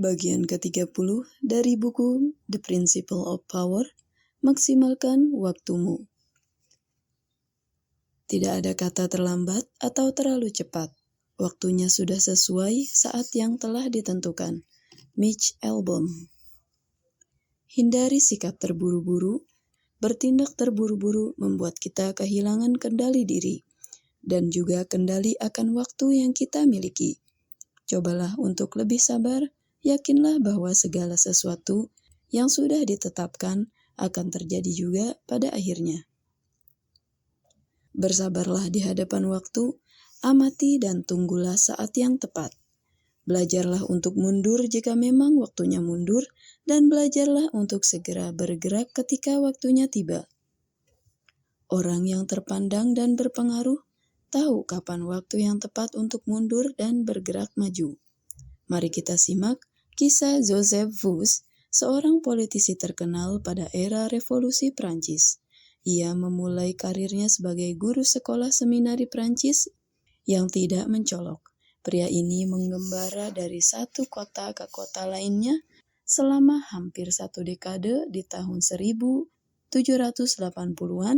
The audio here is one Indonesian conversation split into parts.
Bagian ke-30 dari buku The Principle of Power, maksimalkan waktumu. Tidak ada kata terlambat atau terlalu cepat. Waktunya sudah sesuai saat yang telah ditentukan. Mitch Albom. Hindari sikap terburu-buru. Bertindak terburu-buru membuat kita kehilangan kendali diri dan juga kendali akan waktu yang kita miliki. Cobalah untuk lebih sabar. Yakinlah bahwa segala sesuatu yang sudah ditetapkan akan terjadi juga pada akhirnya. Bersabarlah di hadapan waktu, amati dan tunggulah saat yang tepat. Belajarlah untuk mundur jika memang waktunya mundur, dan belajarlah untuk segera bergerak ketika waktunya tiba. Orang yang terpandang dan berpengaruh tahu kapan waktu yang tepat untuk mundur dan bergerak maju. Mari kita simak kisah Joseph Fous, seorang politisi terkenal pada era Revolusi Prancis. Ia memulai karirnya sebagai guru sekolah seminari Prancis yang tidak mencolok. Pria ini mengembara dari satu kota ke kota lainnya selama hampir satu dekade di tahun 1780-an,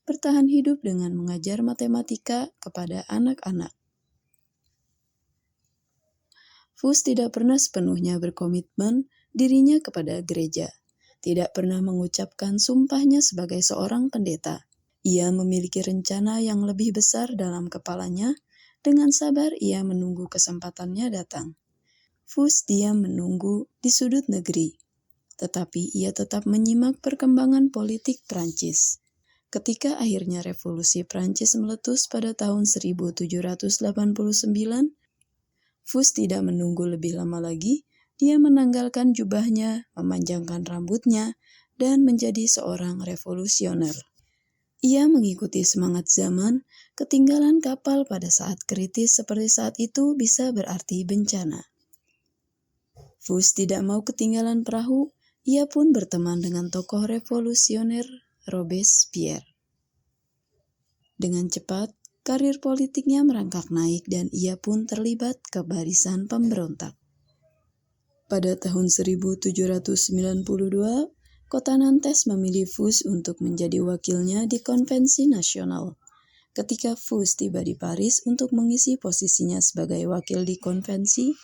bertahan hidup dengan mengajar matematika kepada anak-anak. Fous tidak pernah sepenuhnya berkomitmen dirinya kepada gereja. Tidak pernah mengucapkan sumpahnya sebagai seorang pendeta. Ia memiliki rencana yang lebih besar dalam kepalanya. Dengan sabar ia menunggu kesempatannya datang. Fous diam menunggu di sudut negeri. Tetapi ia tetap menyimak perkembangan politik Prancis. Ketika akhirnya revolusi Prancis meletus pada tahun 1789, Fous tidak menunggu lebih lama lagi. Dia menanggalkan jubahnya, memanjangkan rambutnya, dan menjadi seorang revolusioner. Ia mengikuti semangat zaman. Ketinggalan kapal pada saat kritis seperti saat itu bisa berarti bencana. Fous tidak mau ketinggalan perahu. Ia pun berteman dengan tokoh revolusioner Robespierre. Dengan cepat, karir politiknya merangkak naik dan ia pun terlibat ke barisan pemberontak. Pada tahun 1792, Kota Nantes memilih Fous untuk menjadi wakilnya di konvensi nasional. Ketika Fous tiba di Paris untuk mengisi posisinya sebagai wakil di konvensi,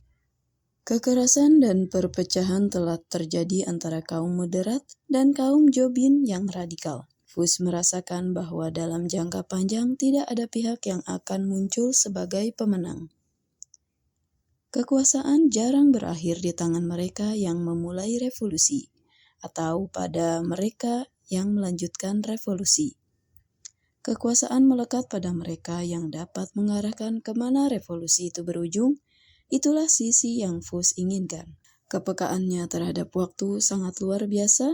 kekerasan dan perpecahan telah terjadi antara kaum moderat dan kaum Jobin yang radikal. Fous merasakan bahwa dalam jangka panjang tidak ada pihak yang akan muncul sebagai pemenang. Kekuasaan jarang berakhir di tangan mereka yang memulai revolusi, atau pada mereka yang melanjutkan revolusi. Kekuasaan melekat pada mereka yang dapat mengarahkan kemana revolusi itu berujung. Itulah sisi yang Fous inginkan. Kepekaannya terhadap waktu sangat luar biasa.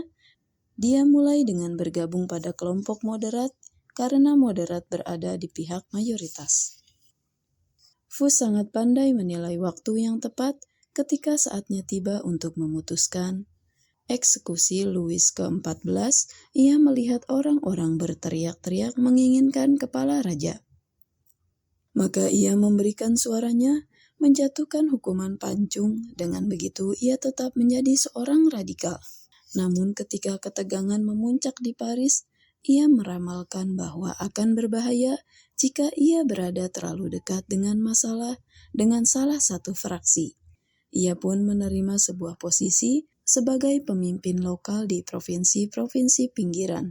Dia mulai dengan bergabung pada kelompok moderat karena moderat berada di pihak mayoritas. Fous sangat pandai menilai waktu yang tepat ketika saatnya tiba untuk memutuskan eksekusi Louis ke-14, ia melihat orang-orang berteriak-teriak menginginkan kepala raja. Maka ia memberikan suaranya, menjatuhkan hukuman pancung. Dengan begitu ia tetap menjadi seorang radikal. Namun ketika ketegangan memuncak di Paris, ia meramalkan bahwa akan berbahaya jika ia berada terlalu dekat dengan salah satu fraksi. Ia pun menerima sebuah posisi sebagai pemimpin lokal di provinsi-provinsi pinggiran,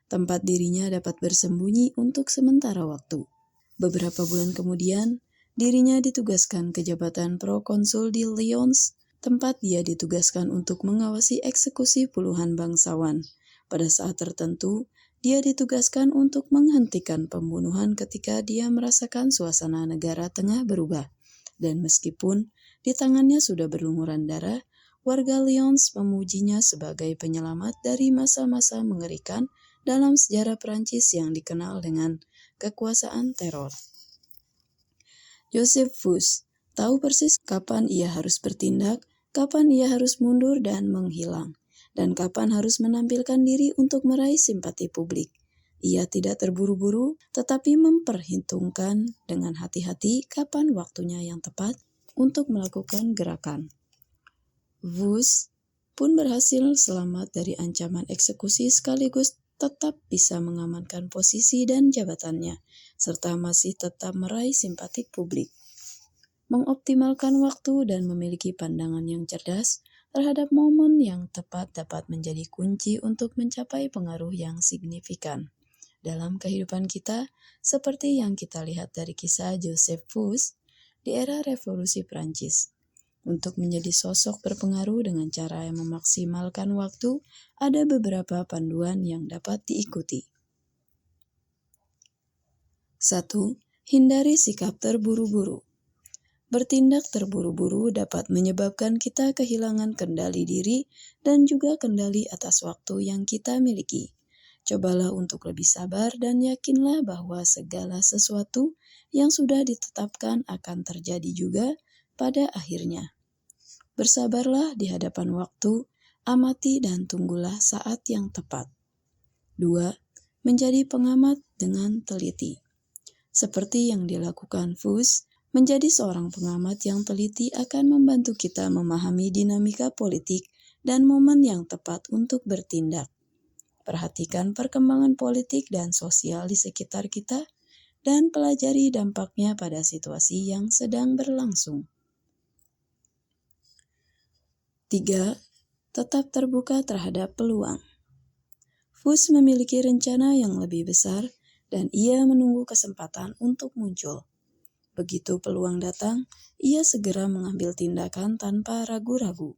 tempat dirinya dapat bersembunyi untuk sementara waktu. Beberapa bulan kemudian, dirinya ditugaskan ke jabatan prokonsul di Lyons, tempat dia ditugaskan untuk mengawasi eksekusi puluhan bangsawan. Pada saat tertentu, dia ditugaskan untuk menghentikan pembunuhan ketika dia merasakan suasana negara tengah berubah. Dan meskipun di tangannya sudah berlumuran darah, warga Lyons memujinya sebagai penyelamat dari masa-masa mengerikan dalam sejarah Prancis yang dikenal dengan kekuasaan teror. Joseph Fous tahu persis kapan ia harus bertindak, kapan ia harus mundur dan menghilang, dan kapan harus menampilkan diri untuk meraih simpati publik. Ia tidak terburu-buru, tetapi memperhitungkan dengan hati-hati kapan waktunya yang tepat untuk melakukan gerakan. Wus pun berhasil selamat dari ancaman eksekusi sekaligus tetap bisa mengamankan posisi dan jabatannya, serta masih tetap meraih simpatik publik. Mengoptimalkan waktu dan memiliki pandangan yang cerdas terhadap momen yang tepat dapat menjadi kunci untuk mencapai pengaruh yang signifikan dalam kehidupan kita, seperti yang kita lihat dari kisah Joseph Fus di era Revolusi Prancis. Untuk menjadi sosok berpengaruh dengan cara yang memaksimalkan waktu, ada beberapa panduan yang dapat diikuti. 1. Hindari sikap terburu-buru. Bertindak terburu-buru dapat menyebabkan kita kehilangan kendali diri dan juga kendali atas waktu yang kita miliki. Cobalah untuk lebih sabar dan yakinlah bahwa segala sesuatu yang sudah ditetapkan akan terjadi juga pada akhirnya. Bersabarlah di hadapan waktu, amati dan tunggulah saat yang tepat. 2. Menjadi pengamat dengan teliti. Seperti yang dilakukan Fus, menjadi seorang pengamat yang teliti akan membantu kita memahami dinamika politik dan momen yang tepat untuk bertindak. Perhatikan perkembangan politik dan sosial di sekitar kita, dan pelajari dampaknya pada situasi yang sedang berlangsung. 3. Tetap terbuka terhadap peluang. Fus memiliki rencana yang lebih besar, dan ia menunggu kesempatan untuk muncul. Begitu peluang datang, ia segera mengambil tindakan tanpa ragu-ragu.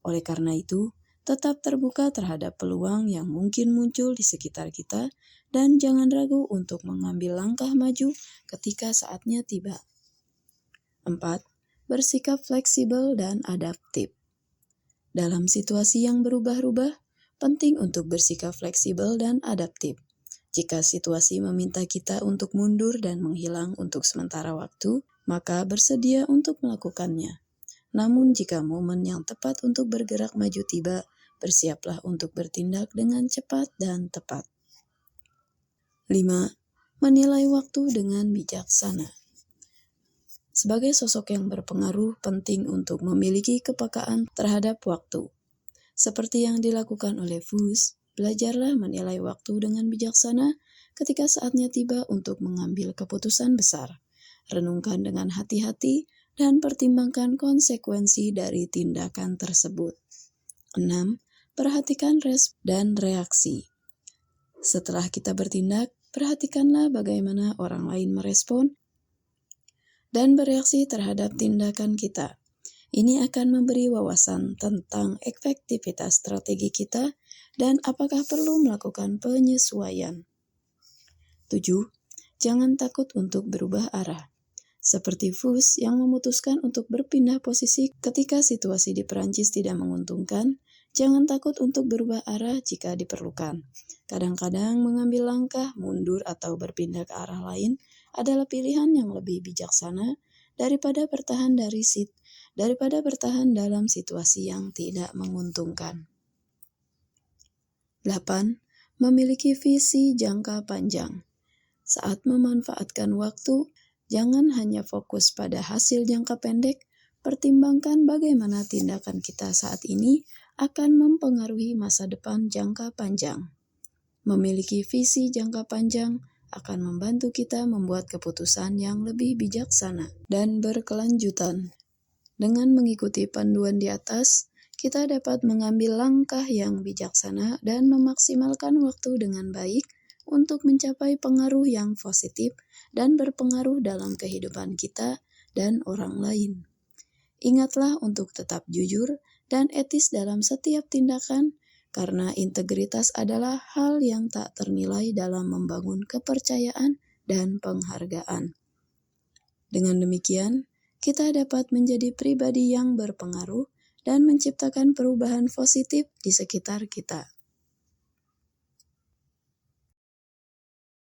Oleh karena itu, tetap terbuka terhadap peluang yang mungkin muncul di sekitar kita dan jangan ragu untuk mengambil langkah maju ketika saatnya tiba. 4. Bersikap fleksibel dan adaptif. Dalam situasi yang berubah-ubah, penting untuk bersikap fleksibel dan adaptif. Jika situasi meminta kita untuk mundur dan menghilang untuk sementara waktu, maka bersedia untuk melakukannya. Namun jika momen yang tepat untuk bergerak maju tiba, bersiaplah untuk bertindak dengan cepat dan tepat. 5. Menilai waktu dengan bijaksana. Sebagai sosok yang berpengaruh, penting untuk memiliki kepekaan terhadap waktu. Seperti yang dilakukan oleh Fus, belajarlah menilai waktu dengan bijaksana ketika saatnya tiba untuk mengambil keputusan besar. Renungkan dengan hati-hati dan pertimbangkan konsekuensi dari tindakan tersebut. 6. Perhatikan respon dan reaksi. Setelah kita bertindak, perhatikanlah bagaimana orang lain merespon dan bereaksi terhadap tindakan kita. Ini akan memberi wawasan tentang efektivitas strategi kita dan apakah perlu melakukan penyesuaian. 7. Jangan takut untuk berubah arah. Seperti Fus yang memutuskan untuk berpindah posisi ketika situasi di Perancis tidak menguntungkan, jangan takut untuk berubah arah jika diperlukan. Kadang-kadang mengambil langkah mundur atau berpindah ke arah lain adalah pilihan yang lebih bijaksana daripada bertahan dalam situasi yang tidak menguntungkan. 8. Memiliki visi jangka panjang. Saat memanfaatkan waktu, jangan hanya fokus pada hasil jangka pendek, pertimbangkan bagaimana tindakan kita saat ini akan mempengaruhi masa depan jangka panjang. Memiliki visi jangka panjang akan membantu kita membuat keputusan yang lebih bijaksana dan berkelanjutan. Dengan mengikuti panduan di atas, kita dapat mengambil langkah yang bijaksana dan memaksimalkan waktu dengan baik untuk mencapai pengaruh yang positif dan berpengaruh dalam kehidupan kita dan orang lain. Ingatlah untuk tetap jujur dan etis dalam setiap tindakan, karena integritas adalah hal yang tak ternilai dalam membangun kepercayaan dan penghargaan. Dengan demikian, kita dapat menjadi pribadi yang berpengaruh dan menciptakan perubahan positif di sekitar kita.